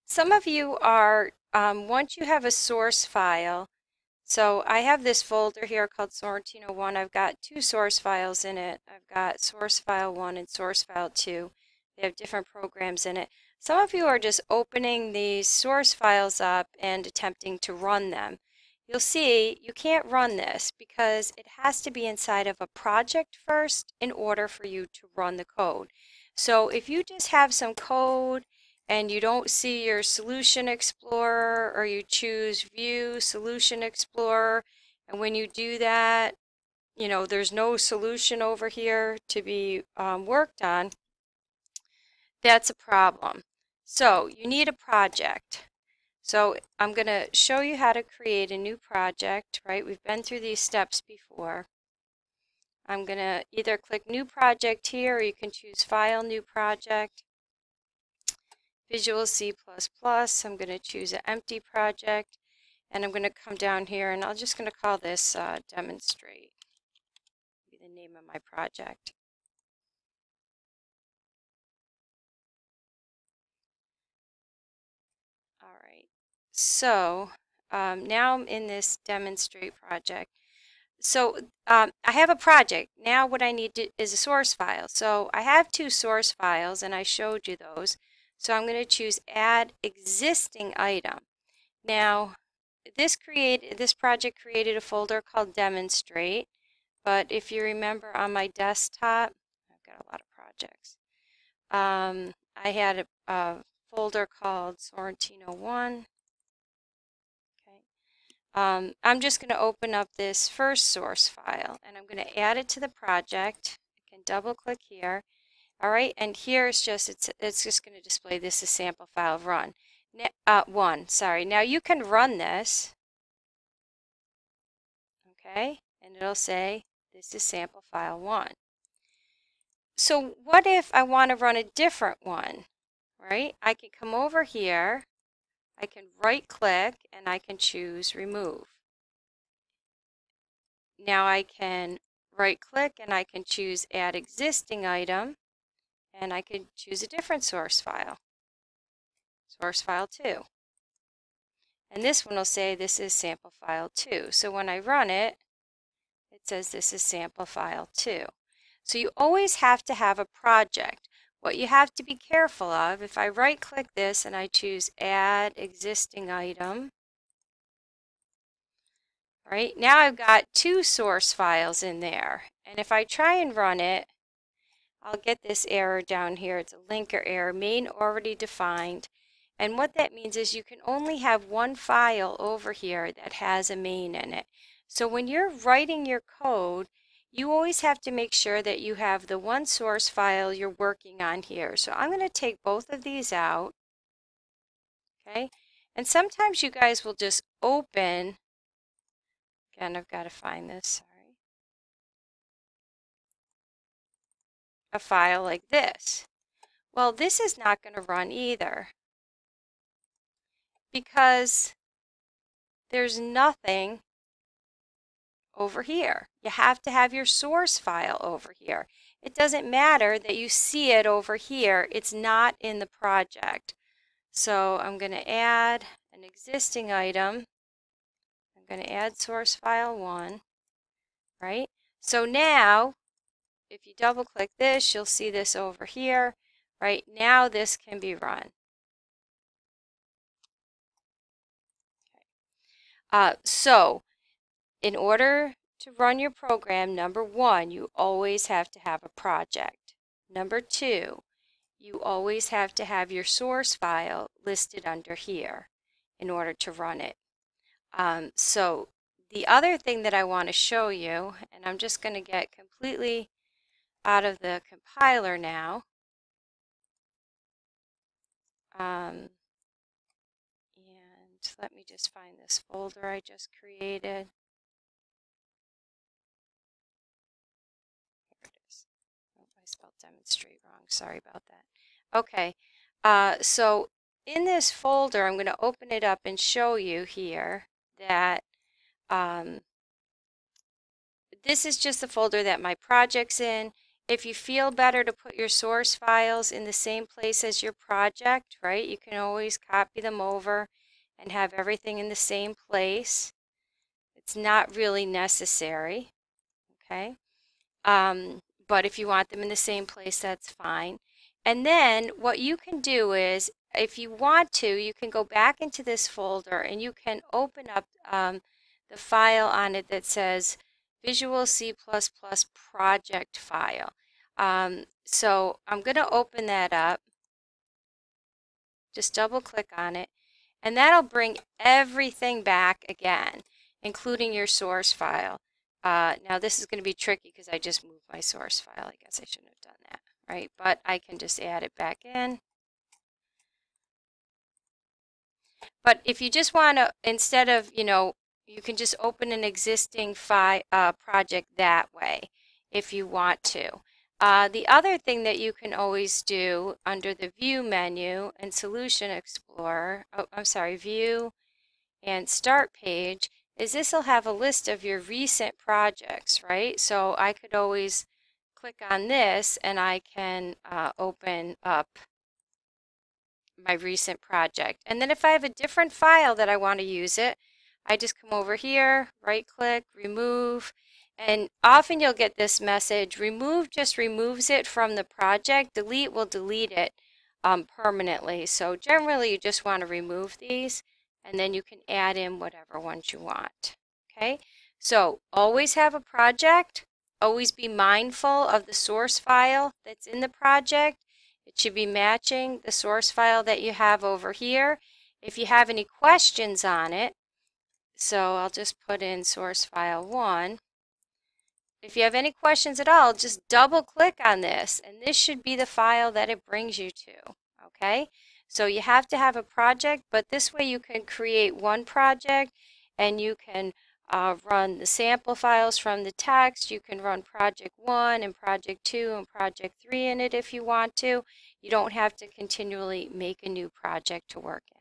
Some of you are, once you have a source file, so I have this folder here called Sorrentino 1. I've got two source files in it. I've got source file 1 and source file 2. They have different programs in it. Some of you are just opening these source files up and attempting to run them. You'll see you can't run this because it has to be inside of a project first in order for you to run the code. So if you just have some code and you don't see your Solution Explorer, or you choose View Solution Explorer, and when you do that, there's no solution over here to be worked on, that's a problem. So you need a project. So I'm going to show you how to create a new project, right? We've been through these steps before. I'm going to either click New Project here, or you can choose File, New Project. Visual C++. I'm going to choose an empty project, and I'm going to come down here, and I'm just going to call this Demonstrate. Be the name of my project. All right. So now I'm in this Demonstrate project. So I have a project. Now what I need is a source file. So I have two source files, and I showed you those. So I'm going to choose Add Existing Item. Now, this project created a folder called Demonstrate, but if you remember on my desktop, I've got a lot of projects. I had a folder called Sorrentino 1. Okay. I'm just going to open up this first source file, and I'm going to add it to the project. I can double click here. All right, and here it's just going to display this as sample file run. Sorry. Now you can run this, okay, and it'll say this is sample file 1. So what if I want to run a different one, right? I can come over here, I can right click, and I can choose remove. Now I can right click and I can choose add existing item, and I can choose a different source file 2. And this one will say this is sample file 2. So when I run it, it says this is sample file 2. So you always have to have a project. What you have to be careful of, if I right click this and I choose add existing item, right, now I've got two source files in there. And if I try and run it, I'll get this error down here. It's a linker error, main already defined. And what that means is you can only have one file over here that has a main in it. So when you're writing your code, you always have to make sure that you have the one source file you're working on here. So I'm going to take both of these out. Okay. And sometimes you guys will just open, again, I've got to find this, sorry, a file like this. Well, this is not going to run either, because there's nothing over here. You have to have your source file over here. It doesn't matter that you see it over here. It's not in the project. So I'm going to add an existing item. I'm going to add source file 1, right? So now, if you double click this, you'll see this over here. Right now, this can be run. So in order to run your program, number 1, you always have to have a project. Number 2, you always have to have your source file listed under here in order to run it. So the other thing that I want to show you, and I'm just going to get completely out of the compiler now. And let me just find this folder I just created. Here it is. Oh, I spelled demonstrate wrong. Sorry about that. Okay. So in this folder, I'm going to open it up and show you here that this is just the folder that my project's in. if you feel better to put your source files in the same place as your project, right, you can always copy them over and have everything in the same place. It's not really necessary, okay? But if you want them in the same place, that's fine. And then what you can do is, if you want to, you can go back into this folder and you can open up the file on it that says Visual C++ project file. So I'm going to open that up. Just double click on it, and that'll bring everything back again, including your source file. Now this is going to be tricky because I just moved my source file. I guess I shouldn't have done that, right? But I can just add it back in. But if you just want to, instead of, you can just open an existing project that way if you want to. The other thing that you can always do under the View menu and Solution Explorer, View and Start page, is this will have a list of your recent projects, right? So I could always click on this and I can open up my recent project. And then if I have a different file that I want to use it, I just come over here, right click, remove, and often you'll get this message, remove just removes it from the project, delete will delete it permanently. So generally you just want to remove these and then you can add in whatever ones you want. Okay, so always have a project, always be mindful of the source file that's in the project. It should be matching the source file that you have over here. If you have any questions on it, so I'll just put in source file 1. If you have any questions at all, just double click on this and this should be the file that it brings you to. Okay, so you have to have a project, but this way you can create one project and you can run the sample files from the text. You can run project 1 and project 2 and project 3 in it if you want to. You don't have to continually make a new project to work in.